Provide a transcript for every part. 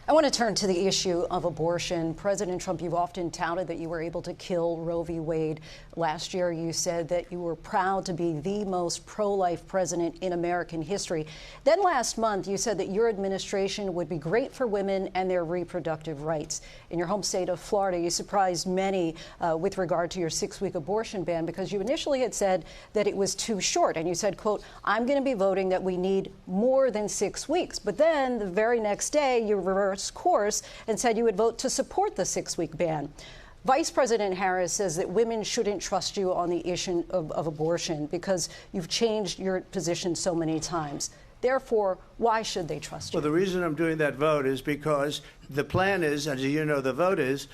I want to turn to the issue of abortion. President Trump, you've often touted that you were able to kill Roe v. Wade. Last year, you said that you were proud to be the most pro-life president in American history. Then last month, you said that your administration would be great for women and their reproductive rights. In your home state of Florida, you surprised many with regard to your 6-week abortion ban because you initially had said that it was too short. And you said, quote, I'm going to be voting that we need more than 6 weeks. But then the very next day, you reversed course and said you would vote to support the 6-week ban. Vice President Harris says that women shouldn't trust you on the issue of abortion because you've changed your position so many times. Therefore, why should they trust you? Well, the reason I'm doing that vote is because the plan is, as you know, the vote is,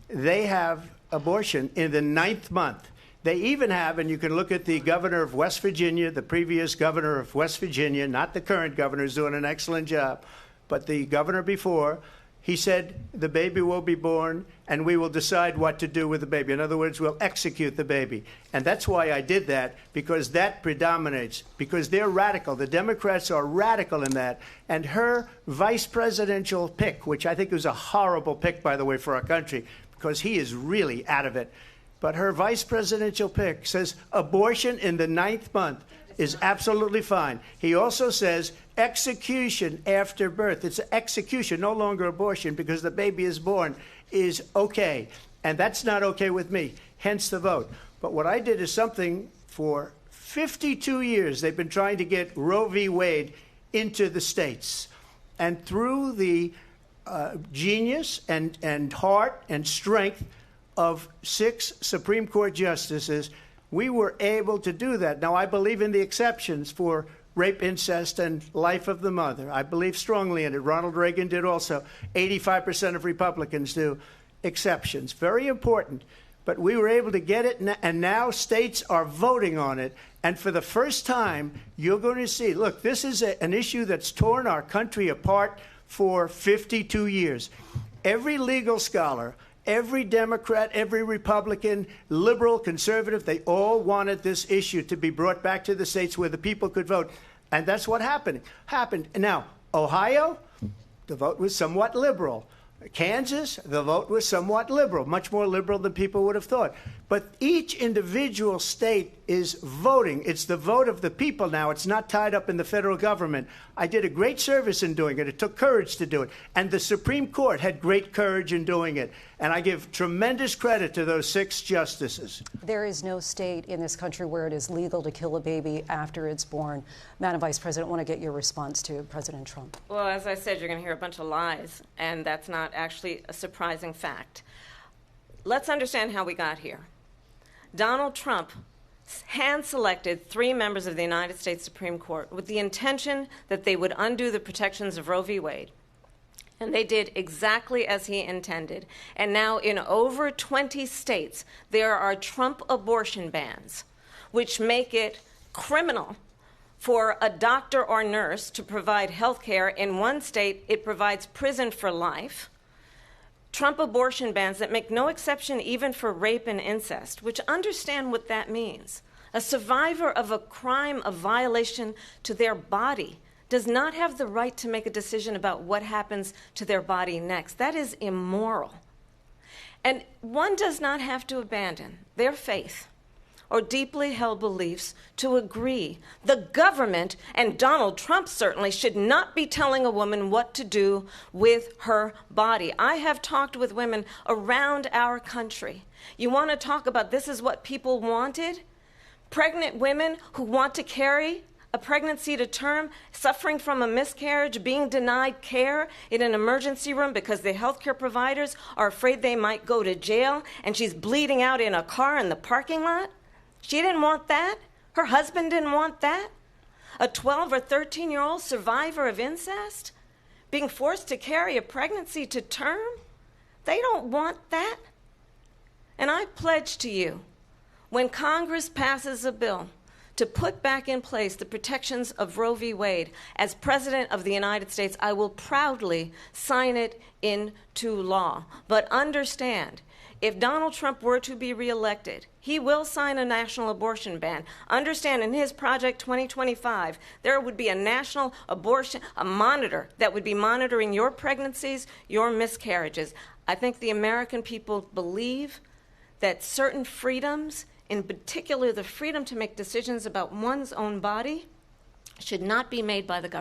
they have abortion in the 9th month. They even have, and you can look at the governor of West Virginia, the previous governor of West Virginia, not the current governor, who's doing an excellent job, but the governor before, he said the baby will be born and we will decide what to do with the baby. In other words, we'll execute the baby. And that's why I did that, because that predominates, because they're radical. The Democrats are radical in that. And her vice presidential pick, which I think was a horrible pick, by the way, for our country, because he is really out of it. But her vice presidential pick says abortion in the 9th month is absolutely fine. He also says execution after birth. It's execution, no longer abortion, because the baby is born, is okay. And that's not okay with me, hence the vote. But what I did is something for 52 years. They've been trying to get Roe v. Wade into the states. And through the genius and heart and strength of 6 Supreme Court justices, we were able to do that. Now, I believe in the exceptions for rape, incest, and life of the mother. I believe strongly in it. Ronald Reagan did also. 85% of Republicans do. Exceptions. Very important. But we were able to get it, and now states are voting on it. And for the first time, you're going to see, look, this is an issue that's torn our country apart for 52 years. Every legal scholar, every Democrat, every Republican, liberal, conservative, they all wanted this issue to be brought back to the states where the people could vote. And that's what happened. Now, Ohio, the vote was somewhat liberal. Kansas, the vote was somewhat liberal, much more liberal than people would have thought. But each individual state is voting. It's the vote of the people now. It's not tied up in the federal government. I did a great service in doing it. It took courage to do it. And the Supreme Court had great courage in doing it. And I give tremendous credit to those 6 justices. There is no state in this country where it is legal to kill a baby after it's born. Madam Vice President, I want to get your response to President Trump. Well, as I said, you're going to hear a bunch of lies, and that's not actually a surprising fact. Let's understand how we got here. Donald Trump hand-selected 3 members of the United States Supreme Court with the intention that they would undo the protections of Roe v. Wade. And they did exactly as he intended. And now in over 20 states, there are Trump abortion bans, which make it criminal for a doctor or nurse to provide health care. In one state, it provides prison for life. Trump abortion bans that make no exception even for rape and incest, which understand what that means. A survivor of a crime of violation to their body does not have the right to make a decision about what happens to their body next. That is immoral. And one does not have to abandon their faith or deeply held beliefs to agree. The government, and Donald Trump certainly, should not be telling a woman what to do with her body. I have talked with women around our country. You want to talk about this is what people wanted? Pregnant women who want to carry a pregnancy to term, suffering from a miscarriage, being denied care in an emergency room because the healthcare providers are afraid they might go to jail, and she's bleeding out in a car in the parking lot. She didn't want that. Her husband didn't want that. A 12 or 13-year-old survivor of incest being forced to carry a pregnancy to term. They don't want that. And I pledge to you, when Congress passes a bill to to put back in place the protections of Roe v. Wade. As President of the United States, I will proudly sign it into law. But understand, if Donald Trump were to be reelected, he will sign a national abortion ban. Understand, in his Project 2025, there would be a national abortion, a monitor that would be monitoring your pregnancies, your miscarriages. I think the American people believe that certain freedoms, in particular the freedom to make decisions about one's own body, should not be made by the government.